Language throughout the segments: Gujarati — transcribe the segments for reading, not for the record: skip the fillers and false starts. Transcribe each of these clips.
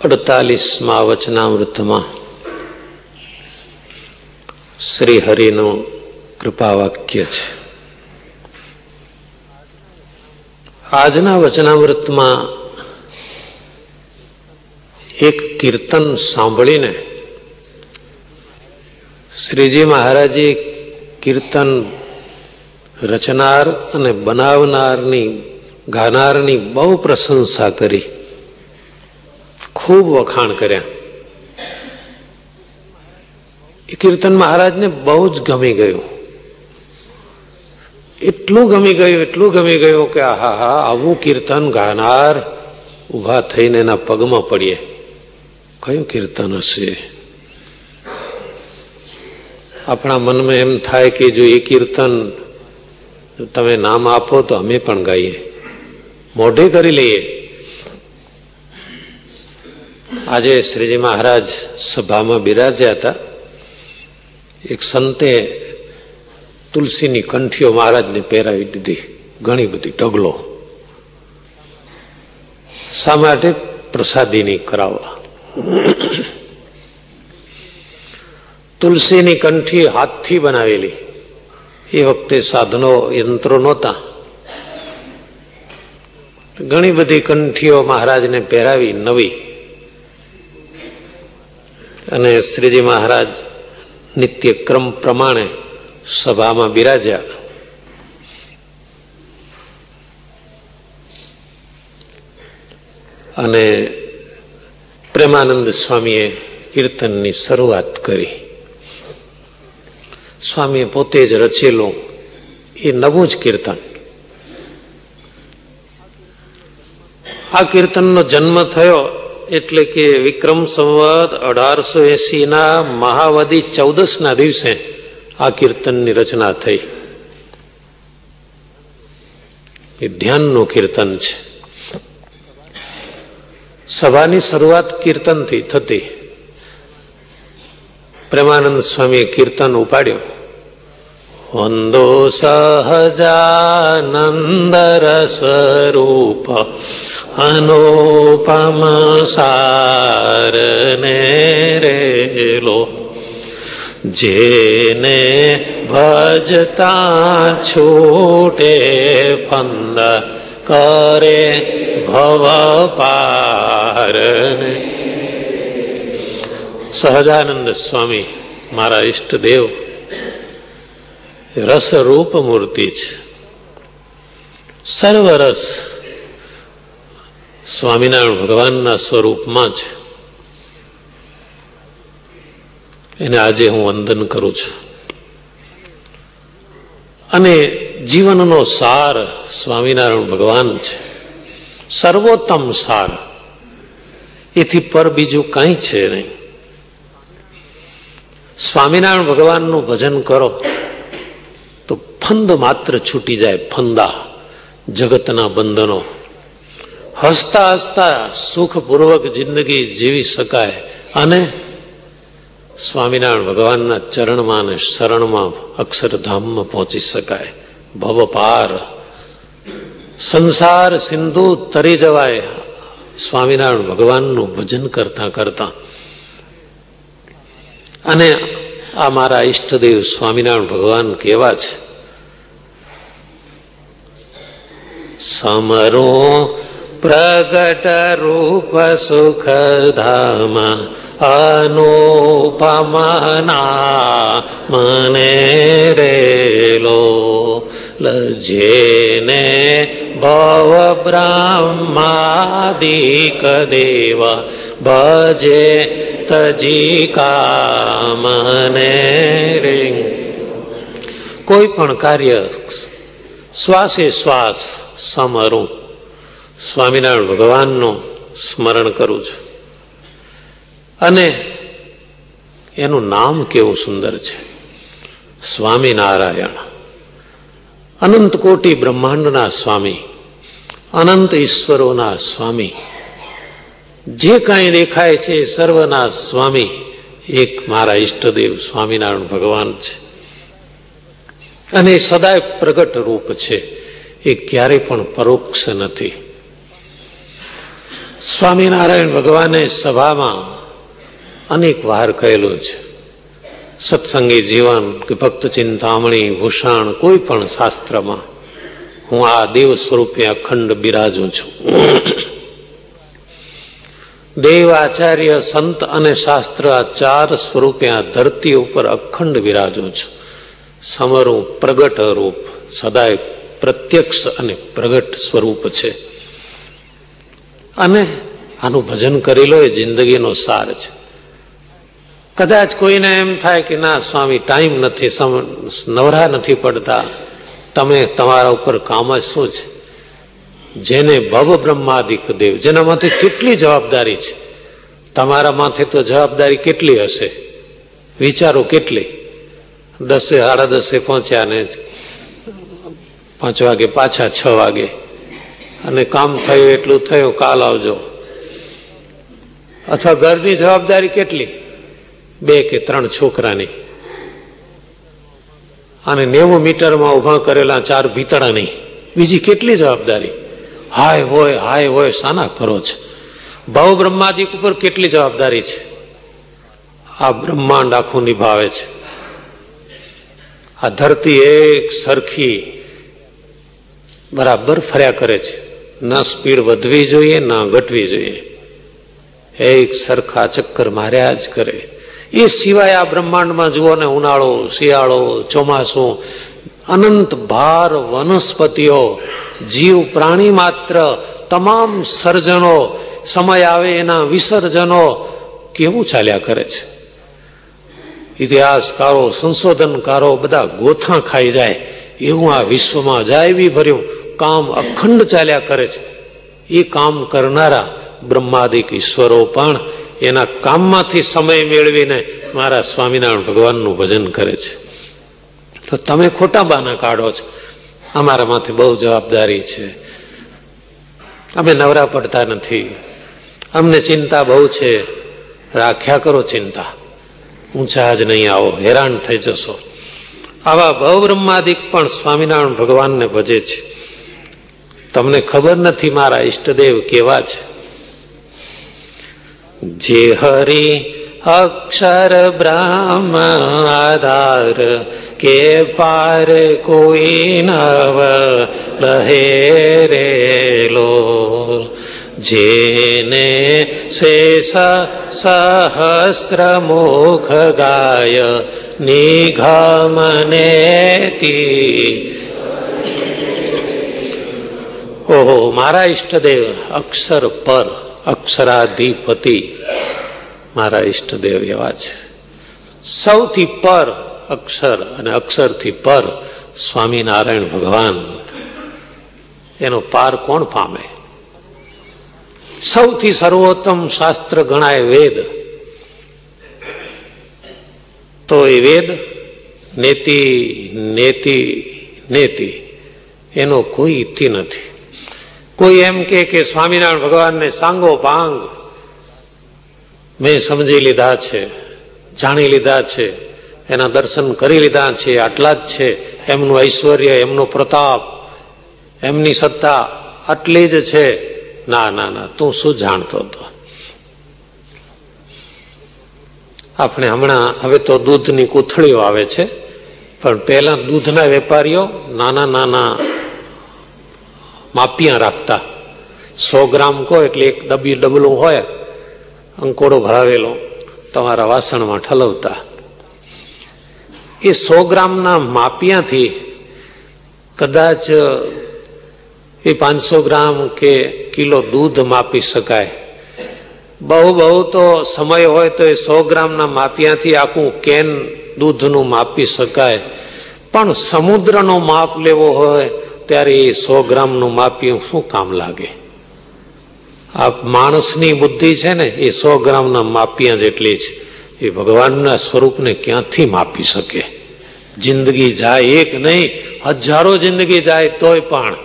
48મા વચનામૃતમાં શ્રી હરિનું કૃપા વાક્ય છે. આજના વચનામૃતમાં એક કીર્તન સાંભળીને શ્રીજી મહારાજે કીર્તન રચનાર અને બનાવનારની ગાનારની બહુ પ્રશંસા કરી, ખૂબ વખાણ કર્યા. એ કીર્તન મહારાજને બહુ જ ગમી ગયું. એટલું ગમી ગયું કે આહા, આવું કીર્તન ગાનાર ઉભા થઈને એના પગમાં પડીએ. કયું કીર્તન હશે? આપણા મનમાં એમ થાય કે જો એ કીર્તન તમે નામ આપો તો અમે પણ ગાઈએ, મોઢે કરી લઈએ. આજે શ્રીજી મહારાજ સભામાં બિરાજ્યા હતા. એક સંતે તુલસીની કંઠીઓ મહારાજને પહેરાવી દીધી, ઘણી બધી ઢગલો. શા માટે? પ્રસાદીની કરાવવા. તુલસીની કંઠી હાથથી બનાવેલી. એ વખતે સાધનો યંત્રો નહોતા. ઘણી બધી કંઠીઓ મહારાજને પહેરાવી નવી, અને શ્રીજી મહારાજ નિત્ય ક્રમ પ્રમાણે સભામાં બિરાજ્યા. અને પ્રેમાનંદ સ્વામીએ કીર્તનની શરૂઆત કરી. સ્વામીએ પોતે જ રચેલું એ નવું જ કીર્તન. આ કીર્તનનો જન્મ થયો એટલે કે વિક્રમ સંવત 1880 મહાવદી 14 દિવસે આ કીર્તનની રચના થઈ. એ ધ્યાનનું કીર્તન છે. સભાની શરૂઆત કીર્તનથી થતી. પ્રેમાનંદ સ્વામીએ કીર્તન ઉપાડ્યું. વંદો સહજાનંદ રસ રૂપ અનુપમ સારને રેલો, જેને ભજતા છૂટે ફંદ કરે ભવ પારને. સહજાનંદ સ્વામી મારા ઈષ્ટદેવ રસરૂપ મૂર્તિ છે. સર્વરસ સ્વામિનારાયણ ભગવાનના સ્વરૂપમાં છે. એને આજે હું વંદન કરું છું. અને જીવનનો સાર સ્વામિનારાયણ ભગવાન છે. સર્વોત્તમ સાર. એથી પર બીજું કંઈ છે નહીં. સ્વામિનારાયણ ભગવાનનું ભજન કરો તો ફંદ માત્ર છૂટી જાય. ફંદા, જગતના બંધનો. હસતા હસતા સુખપૂર્વક જિંદગી જીવી શકાય. અને સ્વામિનારાયણ ભગવાનના ચરણમાં અને શરણમાં અક્ષરધામમાં પહોંચી શકાય. ભવ પાર, સંસાર સિંધુ તરી જવાય સ્વામિનારાયણ ભગવાનનું ભજન કરતા કરતા. અને આ મારા ઈષ્ટદેવ સ્વામિનારાયણ ભગવાન કેવા છે? સમરો પ્રગટ રૂપ સુખધામ અનુપમના મને રેલો, જેને ભવ બ્રહ્માદિક દેવ ભજે તજી કામને રે. કોઈ પણ કાર્ય શ્વાસે શ્વાસ સમરું સ્વામિનારાયણ ભગવાનનું સ્મરણ કરું છું. અને એનું નામ કેવું સુંદર છે, સ્વામિનારાયણ. અનંત કોટી બ્રહ્માંડના સ્વામી, અનંત ઈશ્વરોના સ્વામી, જે કાંઈ દેખાય છે સર્વના સ્વામી એક મારા ઈષ્ટદેવ સ્વામિનારાયણ ભગવાન છે. અને સદાય પ્રગટ રૂપ છે. એ ક્યારેય પણ પરોક્ષ નથી. સ્વામિનારાયણ ભગવાને સભામાં અનેક વાર કહેલું છે, સત્સંગી જીવન કે ભક્ત ચિંતામણી ભૂષણ કોઈ પણ શાસ્ત્રમાં હું આ દેવ સ્વરૂપે અખંડ બિરાજું છું. દેવ, આચાર્ય, સંત અને શાસ્ત્ર આ ચાર સ્વરૂપે આ ધરતી ઉપર અખંડ બિરાજું છું. સમરૂપ પ્રગટ રૂપ, સદાય પ્રત્યક્ષ અને પ્રગટ સ્વરૂપ છે. અને આનું ભજન કરી લો એ જિંદગીનો સાર છે. કદાચ કોઈને એમ થાય કે ના સ્વામી ટાઈમ નથી, નવરા નથી પડતા, તમે તમારા ઉપર કામ જ શું છે? જેને ભવ બ્રહ્માદિક દેવ, જેના માથે કેટલી જવાબદારી છે, તમારા માથે તો જવાબદારી કેટલી હશે? વિચારો કેટલી. 10 સાડા 10 પહોંચ્યા ને 5 વાગે પાછા 6 વાગે, અને કામ થયું એટલું થયું, કાલ આવજો. અથવા ઘરની જવાબદારી કેટલી, 2 કે 3 છોકરાની, અને 90 મીટરમાં ઉભા કરેલા 4 ભીતડાની, બીજી કેટલી જવાબદારી. હાય હોય સાના કરો છો? ભાવ બ્રહ્માદિક ઉપર કેટલી જવાબદારી છે? આ બ્રહ્માંડ આખું નિભાવે છે. આ ધરતી એક સરખી બરાબર ફર્યા કરે છે, ના સ્પીડ વધવી જોઈએ ના ઘટવી જોઈએ, એક સરખા ચક્કર માર્યા જ કરે. એ સિવાય આ બ્રહ્માંડમાં જુઓ ને, ઉનાળો, શિયાળો, ચોમાસું, અનંત ભાર વનસ્પતિઓ, જીવ પ્રાણી માત્ર, તમામ સર્જનો, સમય આવે એના વિસર્જનો કેવું ચાલ્યા કરે છે. ઇતિહાસકારો, સંશોધનકારો બધા ગોથા ખાઈ જાય એવું આ વિશ્વમાં જાયબી ભર્યું કામ અખંડ ચાલ્યા કરે છે. એ કામ કરનારા બ્રહ્માદિક ઈશ્વરો પણ એના કામમાંથી સમય મેળવીને મારા સ્વામિનારાયણ ભગવાનનું ભજન કરે છે. તો તમે ખોટા બહાના કાઢો છો, અમારા માથે બહુ જવાબદારી છે, અમે નવરા પડતા નથી, અમને ચિંતા બહુ છે. રાખ્યા કરો ચિંતા, ઊંચા જ નહીં આવો, હેરાન થઈ જશો. આવા ભવ બ્રહ્માદિક પણ સ્વામિનારાયણ ભગવાનને ભજે છે. તમને ખબર નથી મારા ઈષ્ટદેવ કેવા છે. જે હરિ અક્ષર બ્રહ્મ આધાર કે પાર કોઈ નવ લહેરેલો, જેને શેષ સહસ્ર મુખ ગાય નિગમનેતી. ઓહો, મારા ઈષ્ટદેવ અક્ષર પર, અક્ષરાધિપતિ મારા ઈષ્ટદેવ એવા છે. સૌથી પર અક્ષર અને અક્ષરથી પર સ્વામિનારાયણ ભગવાન. એનો પાર કોણ પામે? સૌથી સર્વોત્તમ શાસ્ત્ર ગણાય વેદ, તો એ વેદ નેતિ નેતિ નેતિ, એનો કોઈ ઇતિ નથી. કોઈ એમ કે સ્વામિનારાયણ ભગવાનને સાંગો પાંગ મેં સમજી લીધા છે, જાણી લીધા છે, એના દર્શન કરી લીધા છે, આટલા જ છે, એમનું ઐશ્વર્ય, એમનો પ્રતાપ, એમની સત્તા આટલી જ છે. ના ના ના, તું શું જાણતો હતો? આપણે હમણાં હવે તો દૂધની કોથળીઓ આવે છે, પણ પહેલા દૂધના વેપારીઓ નાના નાના માપિયા રાખતા. 100 ગ્રામ કહો એટલે એક ડબલું હોય, અંકોડો ભરાવેલો, તમારા વાસણમાં ઠલવતા. એ 100 ગ્રામના માપિયાથી કદાચ એ 500 ગ્રામ કે કિલો દૂધ માપી શકાય. બહુ તો સમય હોય તો એ 100 ગ્રામના માપિયાથી આખું કેન દૂધનું માપી શકાય. પણ સમુદ્રનો માપ લેવો હોય ત્યારે એ 100 ગ્રામનું માપિયું શું કામ લાગે? આ માણસની બુદ્ધિ છે ને, એ 100 ગ્રામના માપિયા જેટલી છે. એ ભગવાનના સ્વરૂપને ક્યાંથી માપી શકે? જિંદગી જાય, એક નહીં હજારો જિંદગી જાય તોય પણ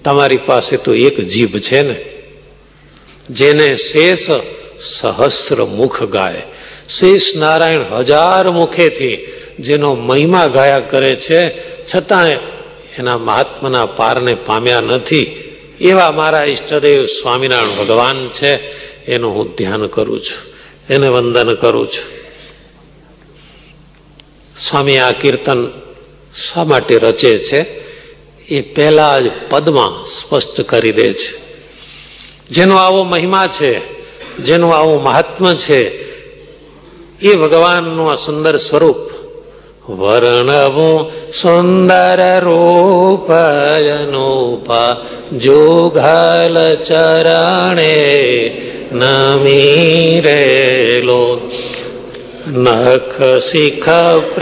તમારી પાસે તો એક જીભ છે ને, જેને શેષ સહસ્ર મુખ ગાય. શેષ નારાયણ 1000 મુખેથી જેનો મહિમા ગાયા કરે છે, છતાં એના મહાત્માના પારને પામ્યા નથી. એવા મારા ઈષ્ટદેવ સ્વામિનારાયણ ભગવાન છે, એનું હું ધ્યાન કરું છું, એને વંદન કરું છું. સ્વામી આ કીર્તન શા માટે રચે છે એ પહેલા જ પદમાં સ્પષ્ટ કરી દે છે. જેનો આવો મહિમા છે, જેનું આવું મહાત્મ્ય છે, એ ભગવાનનું આ સુંદર સ્વરૂપ વર્ણવું સુંદર રૂપ અનુપા જોગલ ચરણે નમી રેલો નખ શિખ